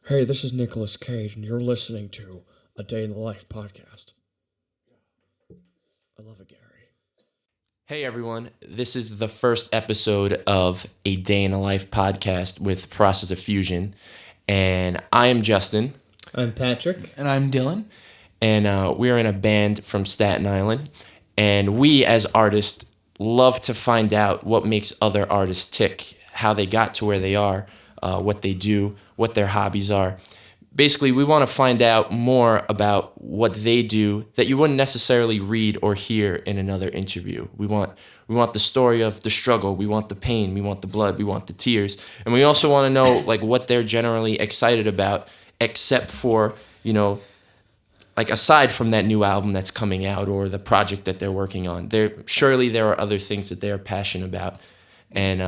Hey, this is Nicolas Cage, and you're listening to A Day in the Life podcast. I love it, Gary. Hey everyone, this is the first episode of A Day in the Life podcast with Process of Fusion, and I am Justin, I'm Patrick. And I'm Dylan. and we're in a band from Staten Island, and we as artists love to find out what makes other artists tick, how they got to where they are, what they do, what their hobbies are. Basically, we want to find out more about what they do that you wouldn't necessarily read or hear in another interview. We want the story of the struggle, we want the pain, we want the blood, we want the tears, and we also want to know like what they're generally excited about, except for like aside from that new album that's coming out or the project that they're working on. There are other things that they're passionate about, and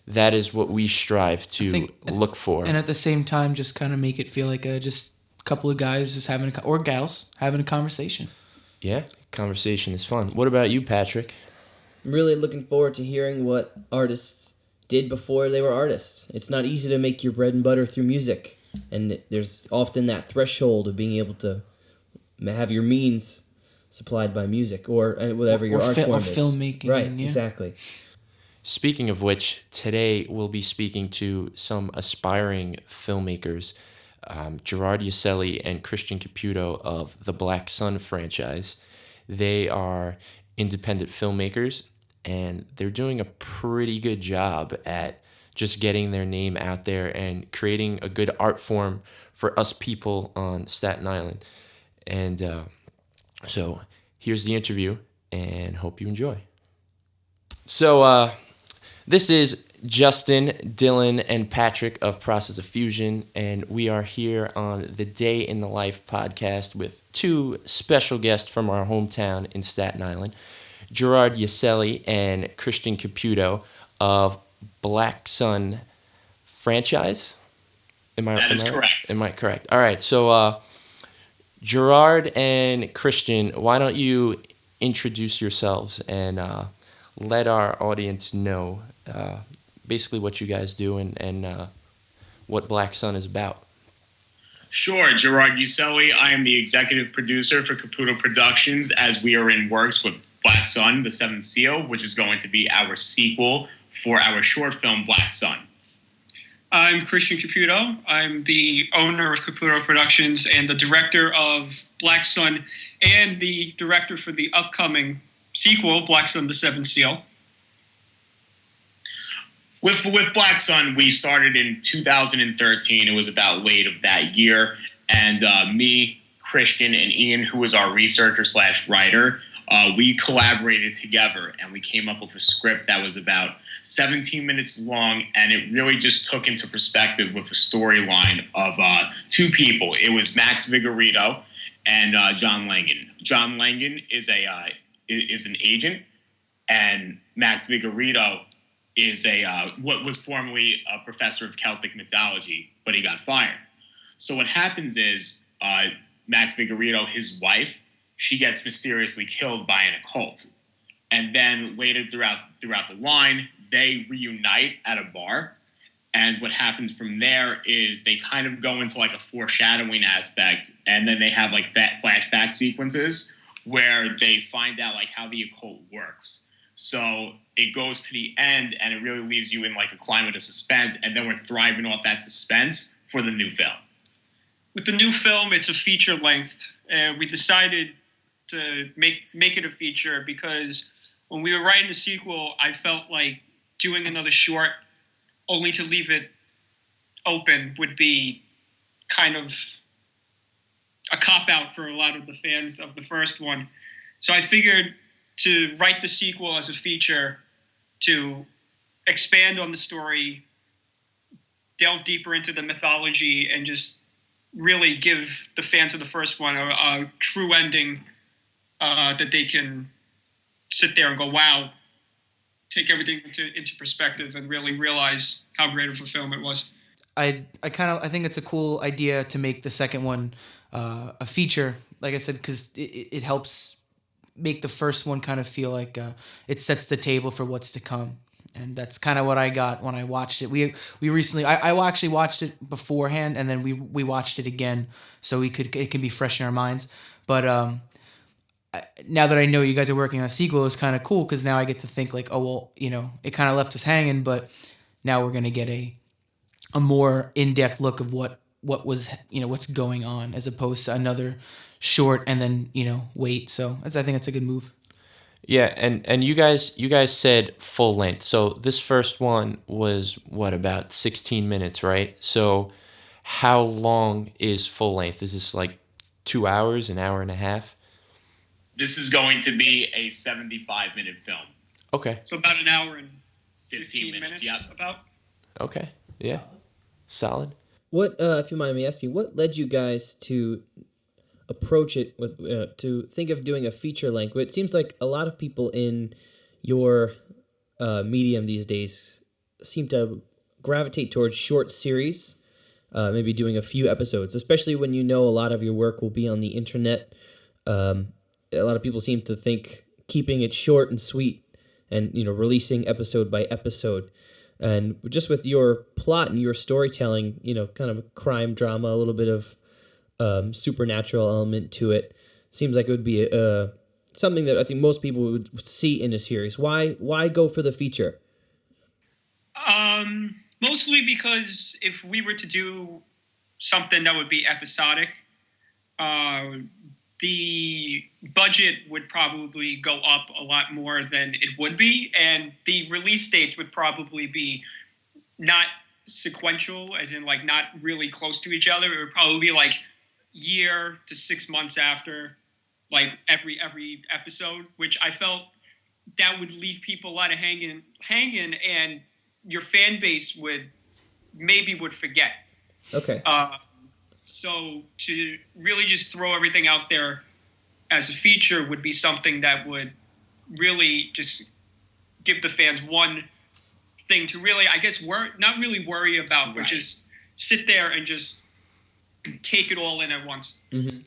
that is what we strive to look for. And at the same time, just kind of make it feel like just a couple of guys just having or gals having a conversation. Yeah, conversation is fun. What about you, Patrick? I'm really looking forward to hearing what artists did before they were artists. It's not easy to make your bread and butter through music, and there's often that threshold of being able to have your means supplied by music or whatever your art form or is. filmmaking. Right, yeah. exactly. Speaking of which, today we'll be speaking to some aspiring filmmakers, Gerard Yaselli and Christian Caputo of the Black Sun franchise. They are independent filmmakers, and they're doing a pretty good job at just getting their name out there and creating a good art form for us people on Staten Island. And so here's the interview, and hope you enjoy. So this is Justin, Dylan, and Patrick of Process of Fusion, and we are here on the Day in the Life podcast with two special guests from our hometown in Staten Island, Gerard Yaselli and Christian Caputo of Black Sun franchise. That is correct. Am I correct? All right, so Gerard and Christian, why don't you introduce yourselves and let our audience know basically what you guys do and what Black Sun is about. Sure, Gerard Yaselli. I am the executive producer for Caputo Productions as we are in works with Black Sun, The Seventh Seal, which is going to be our sequel for our short film Black Sun. I'm Christian Caputo. I'm the owner of Caputo Productions and the director of Black Sun and the director for the upcoming sequel, Black Sun, The Seventh Seal. With Black Sun, we started in 2013. It was about late of that year. And me, Christian, and Ian, who was our researcher / writer, we collaborated together and we came up with a script that was about 17 minutes long, and it really just took into perspective with the storyline of two people. It was Max Vigorito and John Langan. John Langan is an agent, and Max Vigorito is what was formerly a professor of Celtic mythology, but he got fired. So what happens is Max Vigorito, his wife, she gets mysteriously killed by an occult. And then later throughout the line, they reunite at a bar. And what happens from there is they kind of go into like a foreshadowing aspect. And then they have like flashback sequences where they find out like how the occult works. So it goes to the end and it really leaves you in like a climate of suspense. And then we're thriving off that suspense for the new film. With the new film, it's a feature length. We decided to make it a feature because when we were writing the sequel, I felt like doing another short only to leave it open would be kind of a cop-out for a lot of the fans of the first one. So I figured to write the sequel as a feature, to expand on the story, delve deeper into the mythology, and just really give the fans of the first one a true ending that they can sit there and go, wow, take everything into perspective and really realize how great of a film it was. I think it's a cool idea to make the second one a feature, like I said, because it helps make the first one kind of feel like it sets the table for what's to come. And that's kind of what I got when I watched it. We recently I actually watched it beforehand, and then we watched it again so it can be fresh in our minds. But now that I know you guys are working on a sequel, it's kind of cool because now I get to think like, oh well, it kind of left us hanging, but now we're gonna get a more in depth look of what was what's going on, as opposed to another short and then wait. So I think that's a good move. Yeah, and you guys said full length. So this first one was what, about 16 minutes, right? So how long is full length? Is this like 2 hours, an hour and a half? This is going to be a 75-minute film. Okay. So about an hour and 15 minutes. Yep. About. Okay. Yeah. Solid. What, if you mind me asking, what led you guys to approach it with to think of doing a feature length? It seems like a lot of people in your medium these days seem to gravitate towards short series, maybe doing a few episodes, especially when a lot of your work will be on the internet. A lot of people seem to think keeping it short and sweet and releasing episode by episode. And just with your plot and your storytelling, kind of a crime drama, a little bit of supernatural element to it, seems like it would be something that I think most people would see in a series. Why go for the feature? Mostly because if we were to do something that would be episodic, the budget would probably go up a lot more than it would be, and the release dates would probably be not sequential, as in like not really close to each other. It would probably be like year to 6 months after, like every episode, which I felt that would leave people a lot of hanging, and your fan base would forget. Okay. So to really just throw everything out there as a feature would be something that would really just give the fans one thing to really, I guess, not really worry about, but just sit there and just take it all in at once. Mm-hmm.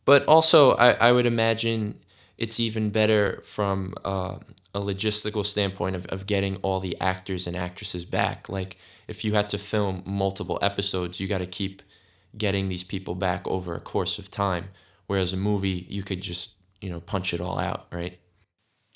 But also, I would imagine it's even better from a logistical standpoint of getting all the actors and actresses back. Like, if you had to film multiple episodes, you got to keep getting these people back over a course of time. Whereas a movie, you could just, punch it all out, right?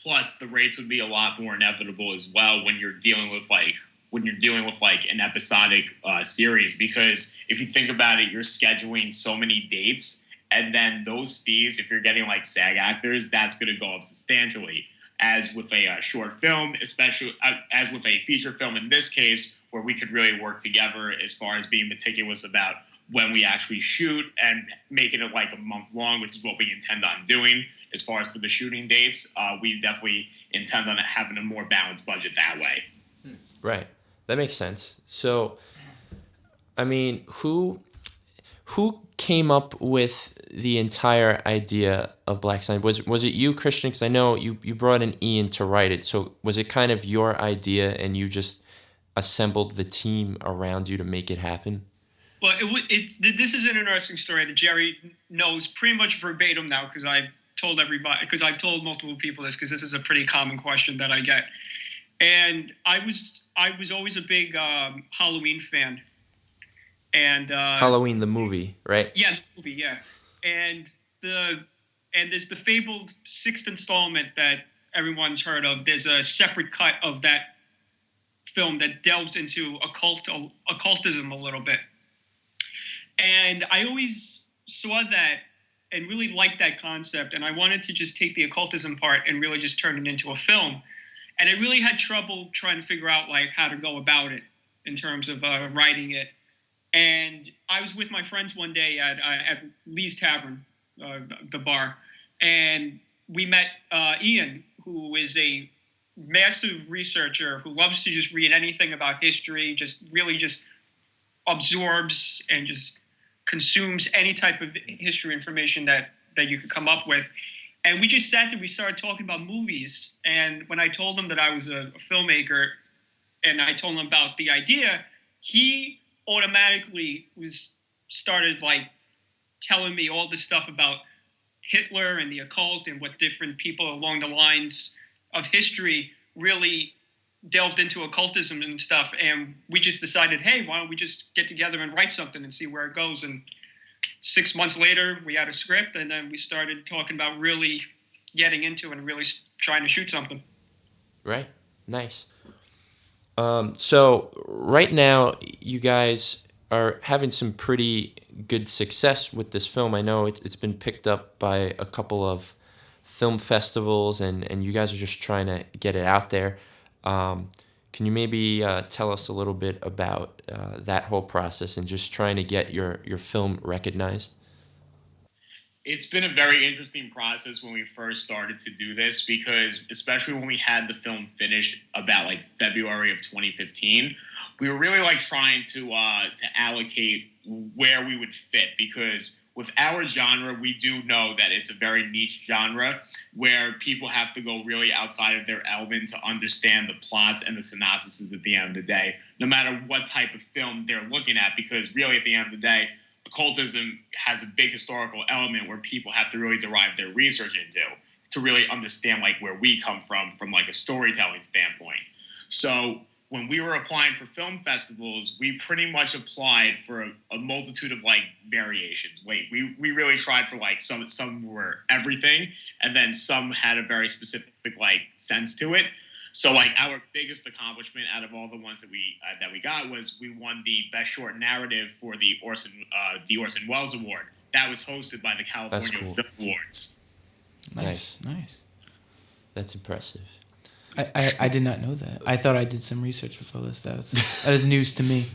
Plus, the rates would be a lot more inevitable as well when you're dealing with an episodic series, because if you think about it, you're scheduling so many dates, and then those fees, if you're getting like SAG actors, that's going to go up substantially. As with a short film, especially as with a feature film in this case, where we could really work together as far as being meticulous about when we actually shoot and making it like a month long, which is what we intend on doing. As far as for the shooting dates, we definitely intend on having a more balanced budget that way. Right. That makes sense. So, I mean, who came up with the entire idea of Black Sun? Was it you, Christian? Because I know you brought in Ian to write it. So was it kind of your idea and you just assembled the team around you to make it happen? Well, this is an interesting story that Jerry knows pretty much verbatim now, because I've told multiple people this, because this is a pretty common question that I get. And I was always a big Halloween fan. And Halloween the movie, right? Yeah, the movie, yeah. And there's the fabled 6th installment that everyone's heard of. There's a separate cut of that film that delves into occultism a little bit. And I always saw that and really liked that concept, and I wanted to just take the occultism part and really just turn it into a film. And I really had trouble trying to figure out like how to go about it in terms of writing it. And I was with my friends one day at Lee's Tavern, the bar, and we met Ian, who is a massive researcher who loves to just read anything about history, just really just absorbs and just consumes any type of history information that you could come up with. And we just sat there, we started talking about movies. And when I told him that I was a filmmaker and I told him about the idea, he automatically started like telling me all this stuff about Hitler and the occult and what different people along the lines of history really delved into occultism and stuff, and we just decided, hey, why don't we just get together and write something and see where it goes? And 6 months later, we had a script, and then we started talking about really getting into it and really trying to shoot something. Right. Nice. So right now, you guys are having some pretty good success with this film. I know it's been picked up by a couple of film festivals, and you guys are just trying to get it out there. Can you maybe tell us a little bit about that whole process and just trying to get your film recognized? It's been a very interesting process when we first started to do this, because especially when we had the film finished about like February of 2015, we were really like trying to allocate where we would fit, because with our genre, we do know that it's a very niche genre where people have to go really outside of their element to understand the plots and the synopsises at the end of the day, no matter what type of film they're looking at, because really at the end of the day, occultism has a big historical element where people have to really derive their research into to really understand like where we come from like a storytelling standpoint. So when we were applying for film festivals, we pretty much applied for a multitude of like variations. We really tried for like some were everything, and then some had a very specific like sense to it. So like our biggest accomplishment out of all the ones that we got was we won the best short narrative for the Orson Welles Award. That was hosted by the California cool. Film Awards. Nice. That's impressive. I did not know that. I thought I did some research before this. That was news to me.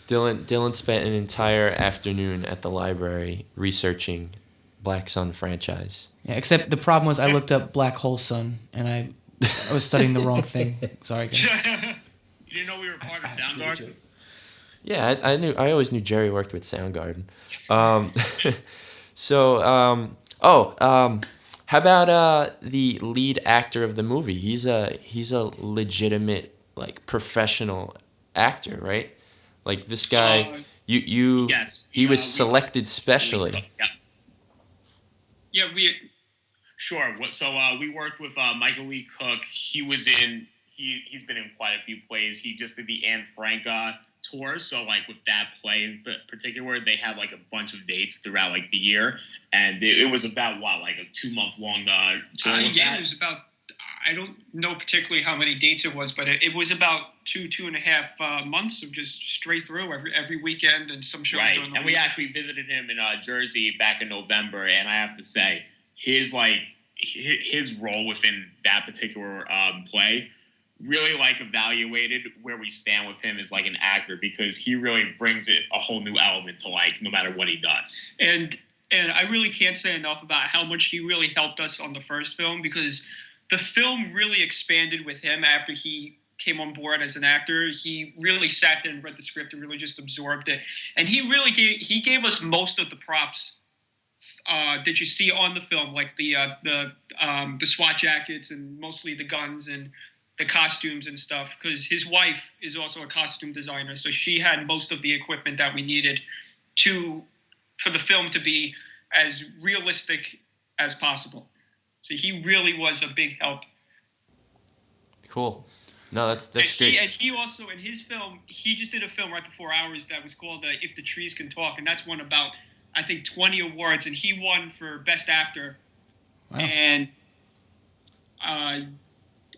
Dylan spent an entire afternoon at the library researching Black Sun franchise. Yeah, except the problem was I looked up Black Hole Sun and I was studying the wrong thing. Sorry, guys. You didn't know we were part of Soundgarden? Yeah, I always knew Jerry worked with Soundgarden. How about the lead actor of the movie? He's a legitimate like professional actor, right? Like this guy, Yes. he was selected specially. Yeah. Yeah, Sure. So we worked with Michael Lee Cook. He's been in quite a few plays. He just did the Anne Frank tour. So like with that play in particular, they have like a bunch of dates throughout like the year, and it was about like a 2-month long tour. it was about, I don't know particularly how many dates it was, but it was about 2.5 months of just straight through every weekend and some shows Right. during the And week. we actually visited him in Jersey back in November, and I have to say his role within that particular play really like evaluated where we stand with him as like an actor, because he really brings it a whole new element to like no matter what he does. And I really can't say enough about how much he really helped us on the first film, because the film really expanded with him after he came on board as an actor. He really sat there and read the script and really just absorbed it. And he really gave us most of the props that you see on the film, like the SWAT jackets and mostly the guns and the costumes and stuff, because his wife is also a costume designer, so she had most of the equipment that we needed for the film to be as realistic as possible. So he really was a big help. Cool. No, that's And great. he also, in his film, he just did a film right before ours that was called If the Trees Can Talk, and that's won about, I think, 20 awards, and he won for Best Actor. Wow. And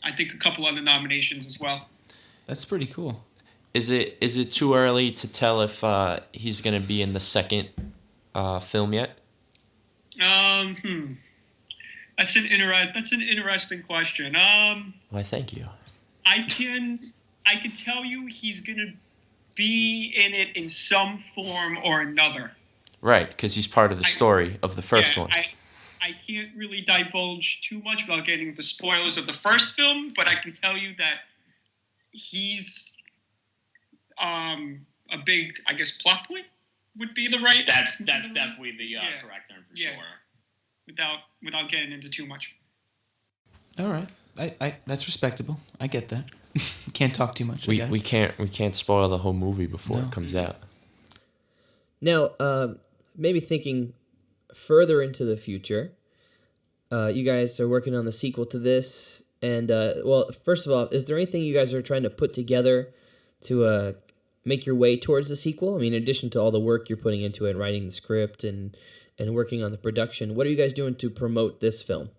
I think a couple other nominations as well. That's pretty cool. Is it too early to tell if he's gonna be in the second film yet? That's an interesting question. Why, thank you. I can tell you he's gonna be in it in some form or another. Right, because he's part of the story of the first one. I can't really divulge too much without getting into spoilers of the first film, but I can tell you that he's a big, I guess, plot point would be the right. That's definitely the correct term for sure. Without getting into too much. All right. I that's respectable. I get that. Can't talk too much. We can't spoil the whole movie before No. it comes out. Now, maybe thinking further into the future, you guys are working on the sequel to this, And well, first of all, is there anything you guys are trying to put together to make your way towards the sequel? I mean, in addition to all the work you're putting into it, writing the script and working on the production, what are you guys doing to promote this film?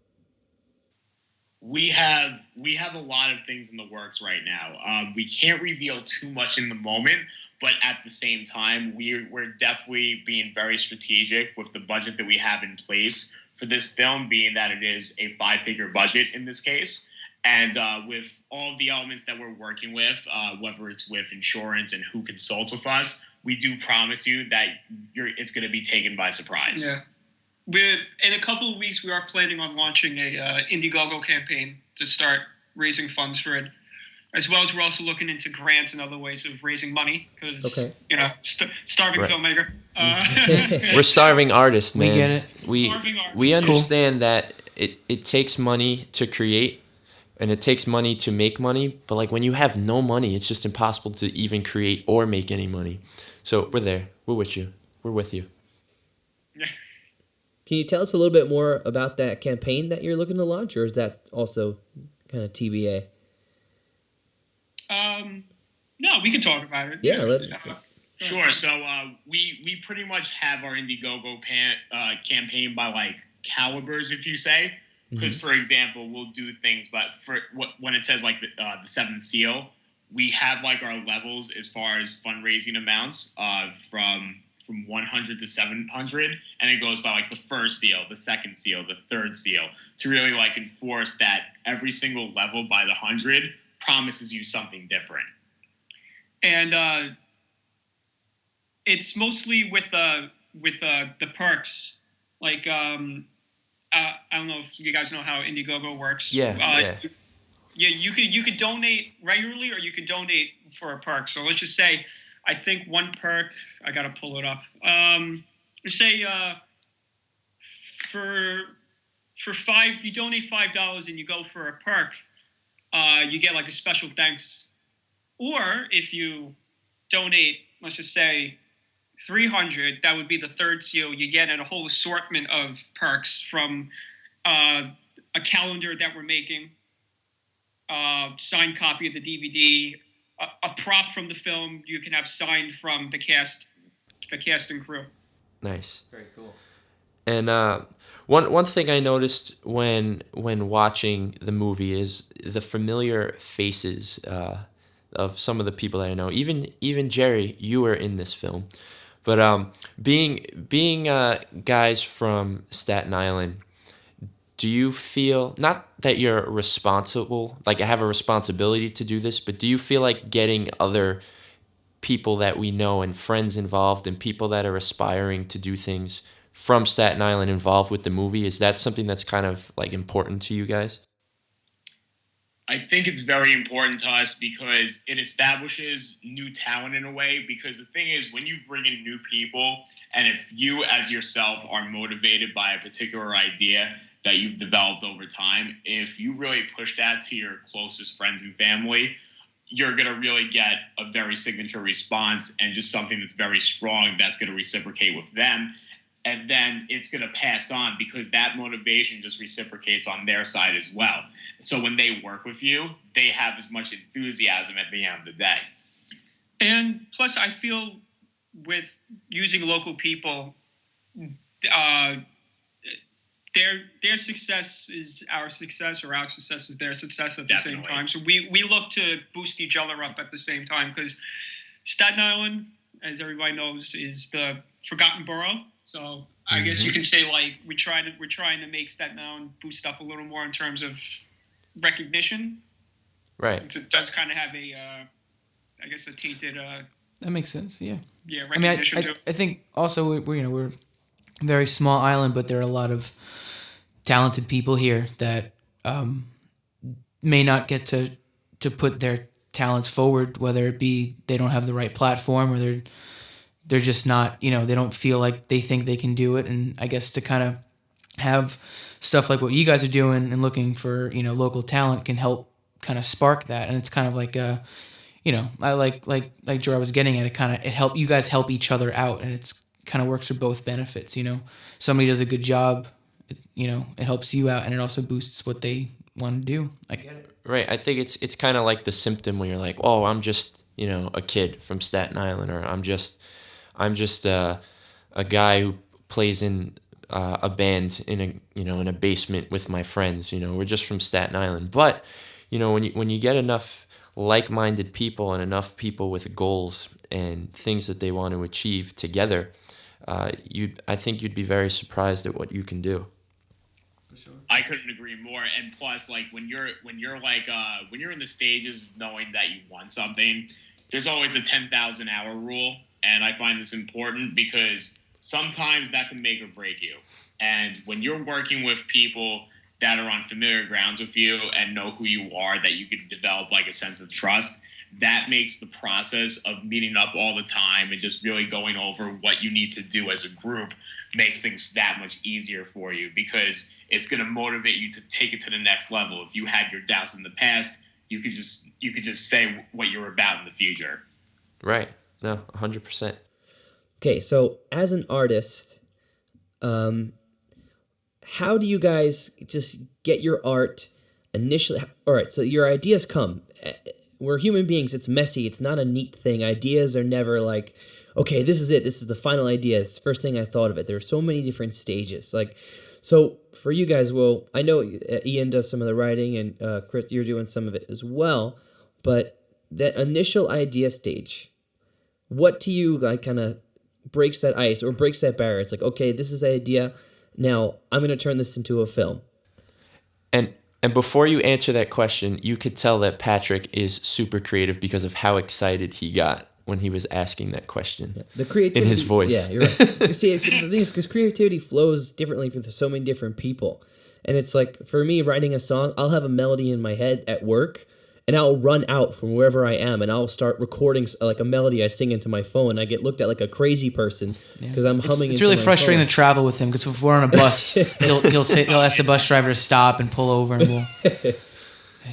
We have a lot of things in the works right now. We can't reveal too much in the moment, but at the same time, we're definitely being very strategic with the budget that we have in place for this film, being that it is a 5-figure budget in this case. And with all of the elements that we're working with, whether it's with insurance and who consults with us, we do promise you that it's going to be taken by surprise. Yeah. In a couple of weeks, we are planning on launching a Indiegogo campaign to start raising funds for it, as well as we're also looking into grants and other ways of raising money because, starving filmmaker. We're starving artists, man. We get it. We understand that it takes money to create and it takes money to make money, but like when you have no money, it's just impossible to even create or make any money. So we're there. We're with you. We're with you. Yeah. Can you tell us a little bit more about that campaign that you're looking to launch, or is that also kind of TBA? No, we can talk about it. Yeah, let's. Sure. So we pretty much have our Indiegogo campaign by like calibers, if you say. Because, for example, we'll do things, but when it says like the seventh seal, we have like our levels as far as fundraising amounts from 100 to 700, and it goes by like the first seal, the second seal, the third seal, to really like enforce that every single level by the 100 promises you something different. And it's mostly with the perks, like I don't know if you guys know how Indiegogo works. Yeah. You could donate regularly or you could donate for a perk. So let's just say, I think one perk, I gotta pull it up. Let's say for you donate $5 and you go for a perk, you get like a special thanks. Or if you donate, let's just say 300, that would be the third seal. You get a whole assortment of perks from a calendar that we're making, signed copy of the DVD, a prop from the film you can have signed from the cast and crew. Nice. Very cool. And one thing I noticed when watching the movie is the familiar faces of some of the people that I know. Even Jerry, you were in this film. But being guys from Staten Island, do you feel, not that you're responsible, like I have a responsibility to do this, but do you feel like getting other people that we know and friends involved and people that are aspiring to do things from Staten Island involved with the movie, is that something that's kind of like important to you guys? I think it's very important to us because it establishes new talent in a way. Because the thing is, when you bring in new people, and if you as yourself are motivated by a particular idea that you've developed over time, if you really push that to your closest friends and family, you're going to really get a very signature response and just something that's very strong that's going to reciprocate with them. And then it's going to pass on because that motivation just reciprocates on their side as well. So when they work with you, they have as much enthusiasm at the end of the day. And plus, I feel with using local people, their success is our success, or our success is their success at the same time. So we look to boost each other up at the same time, because Staten Island, as everybody knows, is the forgotten borough. So I guess you can say like we're trying to make Staten Island boost up a little more in terms of recognition. Right. It does kind of have a tainted. That makes sense. Yeah. Yeah. Recognition. I think also we're a very small island, but there are a lot of talented people here that may not get to put their talents forward, whether it be they don't have the right platform or they're just not, they don't feel like they think they can do it. And I guess to kind of have stuff like what you guys are doing and looking for, local talent can help kind of spark that. And it's kind of like, I like Gerard was getting at it, you guys help each other out, and it's kind of works for both benefits. Somebody does a good job, it helps you out, and it also boosts what they want to do. I get it. Right. I think it's kind of like the symptom where you're like, oh, I'm just a kid from Staten Island, or I'm just a guy who plays in a band in a basement with my friends. We're just from Staten Island. But when you get enough like-minded people and enough people with goals and things that they want to achieve together, I think you'd be very surprised at what you can do. I couldn't agree more. And plus, like when you're in the stages of knowing that you want something, there's always a 10,000 hour rule, and I find this important because sometimes that can make or break you. And when you're working with people that are on familiar grounds with you and know who you are, that you can develop like a sense of trust, that makes the process of meeting up all the time and just really going over what you need to do as a group makes things that much easier for you, because it's going to motivate you to take it to the next level. If you had your doubts in the past, you could just say what you're about in the future. Right. No, 100%. Okay, so as an artist, how do you guys just get your art initially? All right, so your ideas come. We're human beings. It's messy. It's not a neat thing. Ideas are never like, okay, this is it. This is the final idea. It's the first thing I thought of it. There are so many different stages. So for you guys, well, I know Ian does some of the writing, and Chris, you're doing some of it as well. But that initial idea stage, what to you kind of breaks that ice or breaks that barrier? It's like, okay, this is the idea. Now I'm going to turn this into a film. And before you answer that question, you could tell that Patrick is super creative because of how excited he got when he was asking that question. Yeah. The creativity in his voice. Yeah, you're right. You see, the thing is, because creativity flows differently for so many different people, and it's like for me, writing a song, I'll have a melody in my head at work, and I'll run out from wherever I am, and I'll start recording like a melody I sing into my phone. I get looked at like a crazy person because I'm humming. It's really frustrating phone. to travel with him, because if we're on a bus, he'll ask the bus driver to stop and pull over, and he's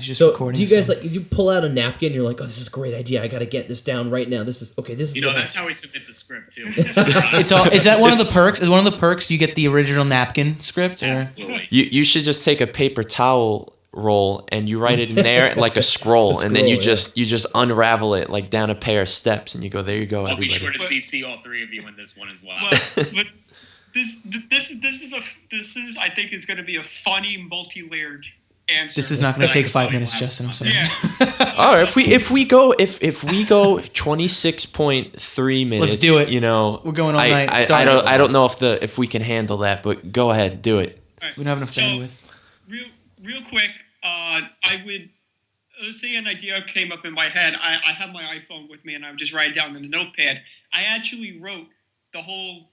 just recording. Do you guys you pull out a napkin? You're like, oh, this is a great idea. I got to get this down right now. This is okay. This is That's how we submit the script too. It's all. Is that one of the perks? Is one of the perks you get the original napkin script? Or? Absolutely. You should just take a paper towel roll and you write it in there like a scroll, and then you just unravel it like down a pair of steps, and you go, there you go, I'll everybody. be sure to CC all three of you in this one as well. But this is I think is going to be a funny, multi-layered answer. This is not going to take 5 minutes, Justin. I'm sorry. Yeah. All right, if we go 26.3 minutes, Let's do it. We're going all night. I don't know if we can handle that, but go ahead, do it. We don't have enough bandwidth. Real quick, I would, let's say an idea came up in my head. I have my iPhone with me, and I would just write it down in the notepad. I actually wrote the whole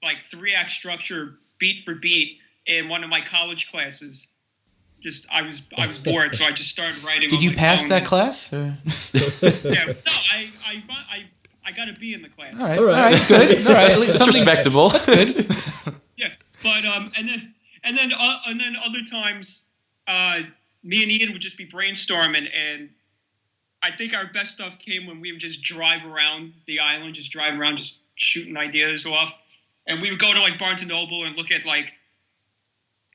3-act structure beat for beat in one of my college classes. I was bored, so I just started writing. Did you pass that class? Or? Yeah, no, I got a B in the class. All right, good. All right, That's respectable. That's good. Yeah, but and then other times, me and Ian would just be brainstorming, and I think our best stuff came when we would just drive around the island, just shooting ideas off, and we would go to Barnes and Noble and look at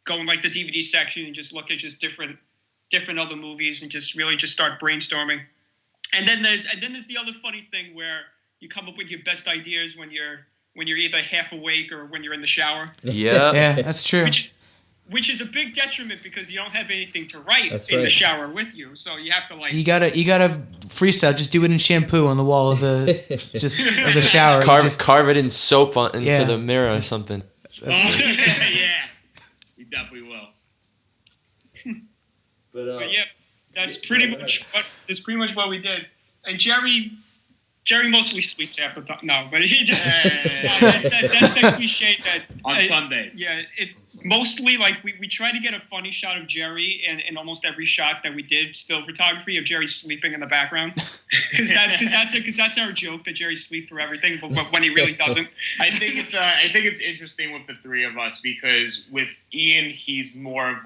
go in the DVD section and just look at just different other movies and just really just start brainstorming. And then there's the other funny thing where you come up with your best ideas when you're either half awake or when you're in the shower. Yeah, that's true. Which is a big detriment because you don't have anything to write the shower with you, so you have to You gotta freestyle. Just do it in shampoo on the wall of the of the shower. Carve it in soap into the mirror or something. Yeah, we definitely will. But yeah, that's pretty much what we did. And Jerry mostly sleeps after no, but he just that's the cliche that on Sundays. Yeah, it mostly we try to get a funny shot of Jerry in almost every shot that we did still photography of Jerry sleeping in the background because that's our joke that Jerry sleeps through everything, but when he really doesn't. I think it's interesting with the three of us because with Ian he's more of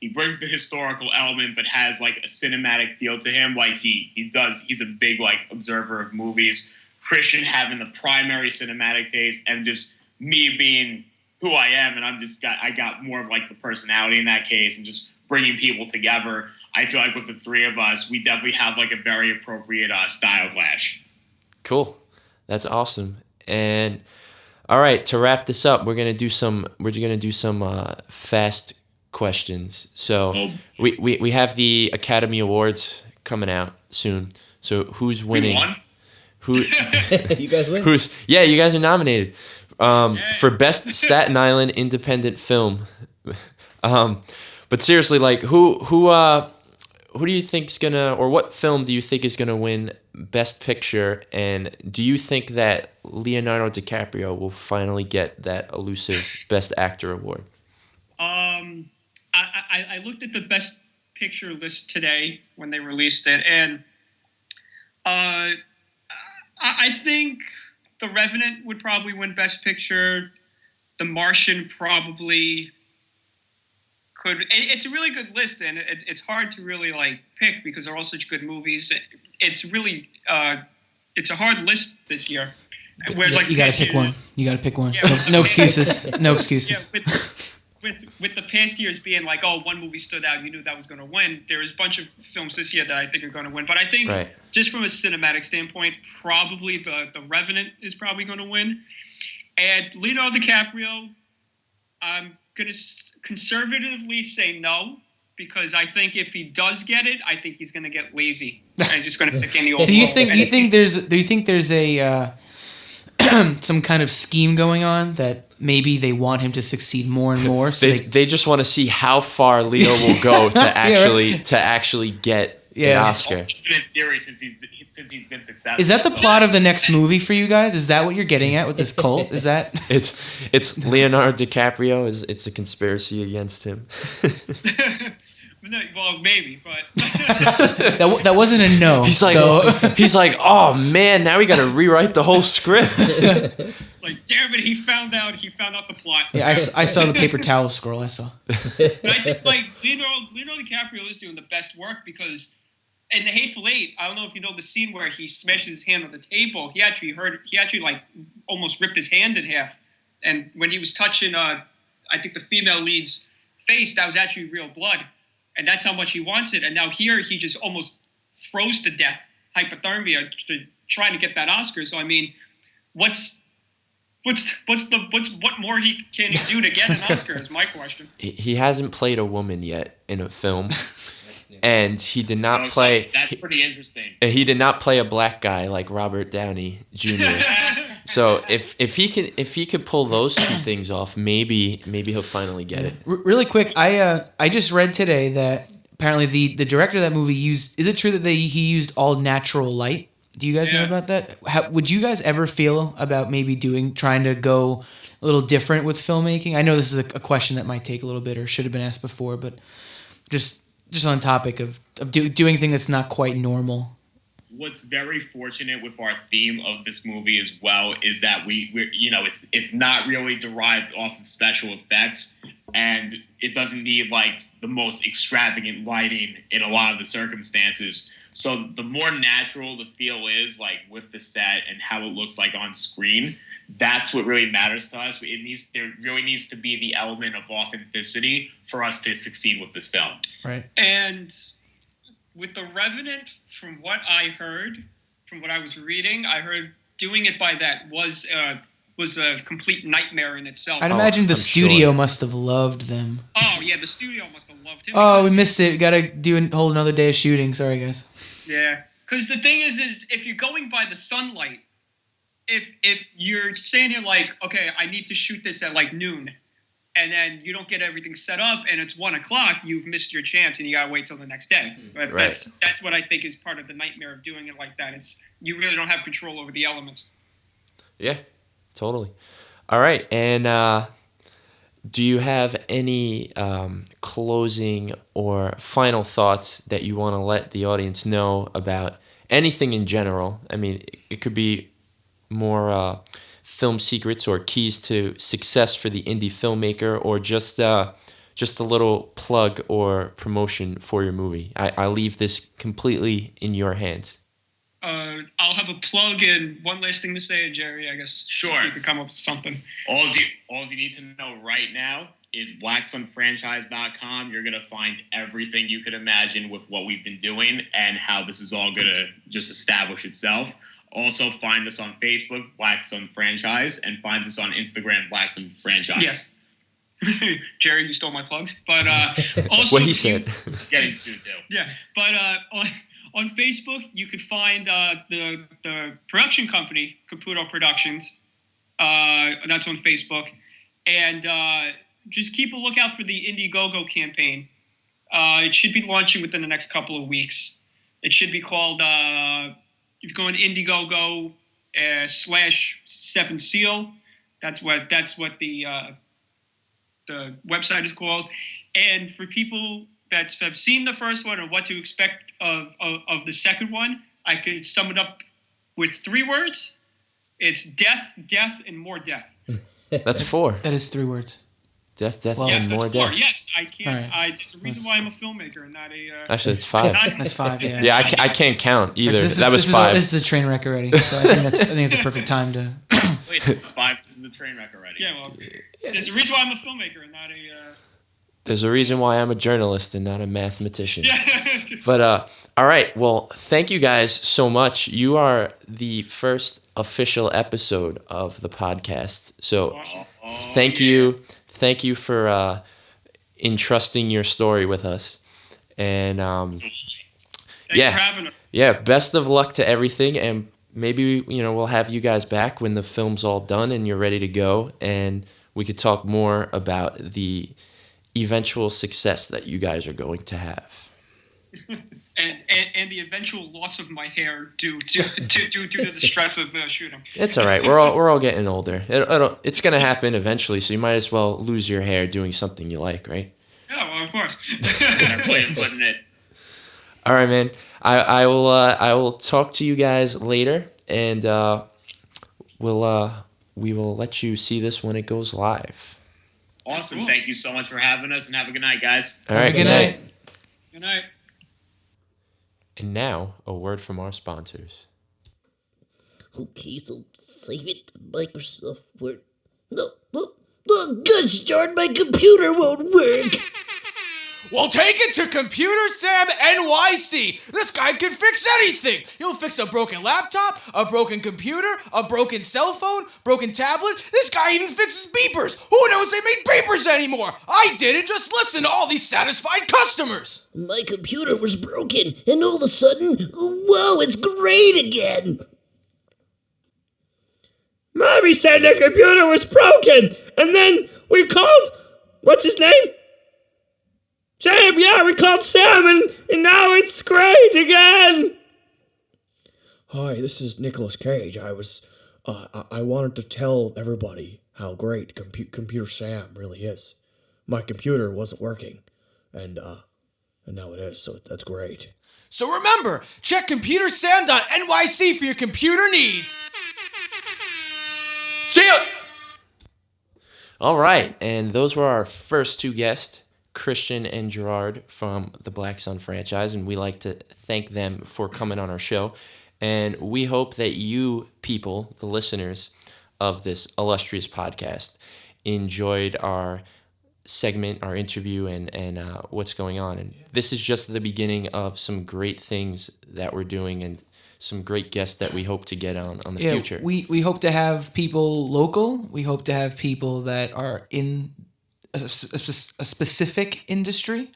he brings the historical element, but has a cinematic feel to him. He's a big observer of movies. Christian having the primary cinematic taste, and just me being who I am, and I got more of the personality in that case, and just bringing people together. I feel like with the three of us, we definitely have like a very appropriate style clash. Cool. That's awesome. And all right, to wrap this up, we're gonna do some fast questions. So we have the Academy Awards coming out soon. So who's winning? We won? Who You guys win. you guys are nominated for Best Staten Island Independent Film. But seriously, like who do you think's gonna, or what film do you think is gonna win Best Picture, and do you think that Leonardo DiCaprio will finally get that elusive Best Actor award? I looked at the Best Picture list today when they released it, and I think The Revenant would probably win Best Picture. The Martian probably could. It's a really good list, and it's hard to really like pick because they're all such good movies. It's really it's a hard list this year. Whereas like you gotta pick one. You gotta pick one. No excuses. No excuses. Yeah, with the past years being like, oh, one movie stood out, you knew that was going to win. There is a bunch of films this year that I think are going to win. But I think just from a cinematic standpoint, probably the Revenant is probably going to win. And Leonardo DiCaprio, I'm going to conservatively say no, because I think if he does get it, I think he's going to get lazy. I'm just going to pick any old. So do you think there's a some kind of scheme going on that maybe they want him to succeed more and more? So they just want to see how far Leo will go to actually get an Oscar. It's been in theory since he's been successful. Is that the plot of the next movie for you guys? Is that what you're getting at with this cult? Is that it's Leonardo DiCaprio? It's a conspiracy against him? Well, maybe, but that wasn't a no. He's like, oh man, now we got to rewrite the whole script. like, damn it, he found out the plot. Yeah, I saw the paper towel scroll. I saw. But I think like Leonardo DiCaprio is doing the best work because in The Hateful Eight, I don't know if you know the scene where he smashes his hand on the table. He actually like almost ripped his hand in half, and when he was touching, I think the female lead's face, that was actually real blood. And that's how much he wants it. And now here he just almost froze to death, hypothermia, trying to get that Oscar. So I mean, what more can he do to get an Oscar? Is my question. He hasn't played a woman yet in a film, and he did not play. That's pretty interesting. He did not play a black guy like Robert Downey Jr. So if he could pull those two things off, maybe he'll finally get it. Really quick, I just read today that apparently the director of that movie used. Is it true that he used all natural light? Do you guys know about that? Would you guys ever feel about maybe trying to go a little different with filmmaking? I know this is a question that might take a little bit or should have been asked before, but just on topic of doing things that's not quite normal. What's very fortunate with our theme of this movie as well is that we're it's not really derived off of special effects, and it doesn't need like the most extravagant lighting in a lot of the circumstances. So the more natural the feel is, like with the set and how it looks like on screen, that's what really matters to us. There really needs to be the element of authenticity for us to succeed with this film. Right. And with The Revenant, from what I heard, from what I was reading, I heard doing it by that was a complete nightmare in itself. I'd imagine the studio must have loved them. Oh, yeah, the studio must have loved him. Oh, we missed it. Got to do a whole another day of shooting. Sorry, guys. Yeah, because the thing is if you're going by the sunlight, if you're saying you're like, okay, I need to shoot this at like noon, and then you don't get everything set up, and it's 1:00, you've missed your chance, and you gotta wait till the next day. So that's what I think is part of the nightmare of doing it like that. Is you really don't have control over the elements. Yeah, totally. All right, and do you have any closing or final thoughts that you want to let the audience know about anything in general? I mean, it could be more film secrets or keys to success for the indie filmmaker, or just a little plug or promotion for your movie. I leave this completely in your hands. I'll have a plug and one last thing to say, Jerry. I guess Sure. You could come up with something. All you need to know right now is blacksunfranchise.com. You're going to find everything you could imagine with what we've been doing and how this is all going to just establish itself. Also, find us on Facebook, Black Sun Franchise, and find us on Instagram, Black Sun Franchise. Yeah. Jerry, you stole my plugs. But also, What he said. Getting sued, too. Yeah, but on Facebook, you could find the production company, Caputo Productions. That's on Facebook. And just keep a lookout for the Indiegogo campaign. It should be launching within the next couple of weeks. It should be called, if you go on Indiegogo /7 Seal, that's what the website is called. And for people that have seen the first one and what to expect of the second one, I could sum it up with 3 words. It's death, death, and more death. That's 4. That is 3 words. Death, Well, and Yes, more that's 4. death. Yes, I can't. All right. There's a reason why I'm a filmmaker and not a. Actually, it's 5. That's 5. Yeah. Yeah, I can't count either. This That was is 5. This is a train wreck already. So I think it's a perfect time to. Wait, it's 5. This is a train wreck already. Yeah, well, there's a reason why I'm a filmmaker and not a. There's a reason why I'm a journalist and not a mathematician. Yeah. But all right. Well, thank you guys so much. You are the first official episode of the podcast. So thank you for entrusting your story with us. And Thanks yeah. for having us. yeah, best of luck to everything, and maybe we'll have you guys back when the film's all done and you're ready to go, and we could talk more about the eventual success that you guys are going to have. And the eventual loss of my hair due to the stress of shooting. It's all right. We're all getting older. It's gonna happen eventually, so you might as well lose your hair doing something you like, right? Yeah, well, of course. That's way of putting it. All right, man. I will talk to you guys later, and we will let you see this when it goes live. Awesome. Cool. Thank you so much for having us, and have a good night, guys. All right. Good night. Good night. And now a word from our sponsors. Okay, so save it to Microsoft Word. No, gosh darn, my computer won't work. Well, take it to Computer Sam NYC. This guy can fix anything. He'll fix a broken laptop, a broken computer, a broken cell phone, broken tablet. This guy even fixes beepers. Who knows they make beepers anymore? I didn't. Just listen to all these satisfied customers. My computer was broken, and all of a sudden, whoa, it's great again. Mommy said the computer was broken, and then we called, what's his name? Sam, yeah, we called Sam, and now it's great again. Hi, this is Nicolas Cage. I wanted to tell everybody how great Computer Sam really is. My computer wasn't working, and now it is, so that's great. So remember, check computersam.nyc for your computer needs. See ya! All right, and those were our first 2 guests, Christian and Gerard from the Black Sun franchise, and we like to thank them for coming on our show. And we hope that you people, the listeners of this illustrious podcast, enjoyed our segment, our interview, and what's going on. And this is just the beginning of some great things that we're doing, and some great guests that we hope to get on the future. We hope to have people local. We hope to have people that are in a specific industry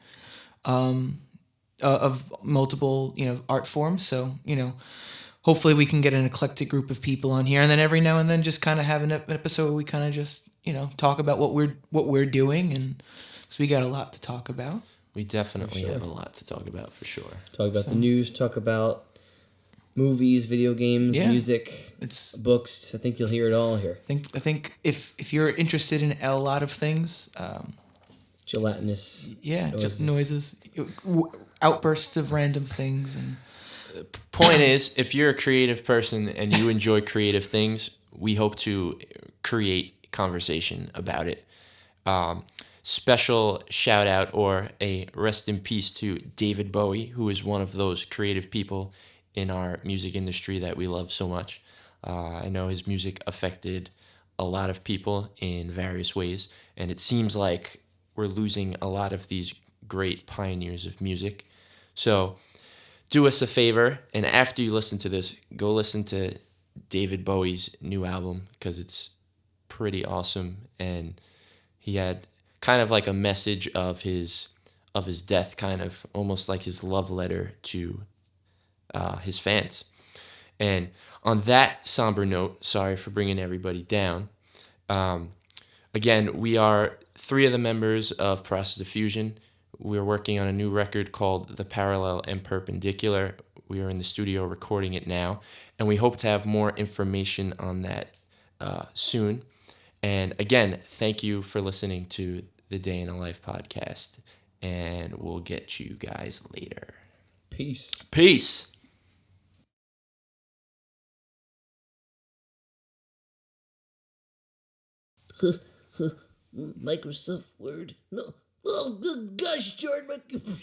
of multiple art forms. So hopefully we can get an eclectic group of people on here, and then every now and then just kind of have an episode where we kind of just talk about what we're doing, and because we got a lot to talk about. We definitely have a lot to talk about for sure. Talk about the news, talk about movies, video games, Yeah. music, It's books. I think you'll hear it all here. I think if you're interested in a lot of things, Gelatinous. noises, outbursts of random things, and Point is, if you're a creative person and you enjoy creative things, we hope to create conversation about it. Special shout out or a rest in peace to David Bowie, who is one of those creative people in our music industry that we love so much. I know his music affected a lot of people in various ways, and it seems like we're losing a lot of these great pioneers of music. So do us a favor, and after you listen to this, go listen to David Bowie's new album, because it's pretty awesome. And he had kind of like a message of his death, kind of almost like his love letter to his fans. And on that somber note, sorry for bringing everybody down. Again, we are 3 of the members of Process of Fusion. We're working on a new record called The Parallel and Perpendicular. We are in the studio recording it now, and we hope to have more information on that soon. And again, thank you for listening to the Day in a Life podcast, and we'll get you guys later. Peace. Peace. Microsoft Word. No. Oh, good gosh, Jordan, my computer.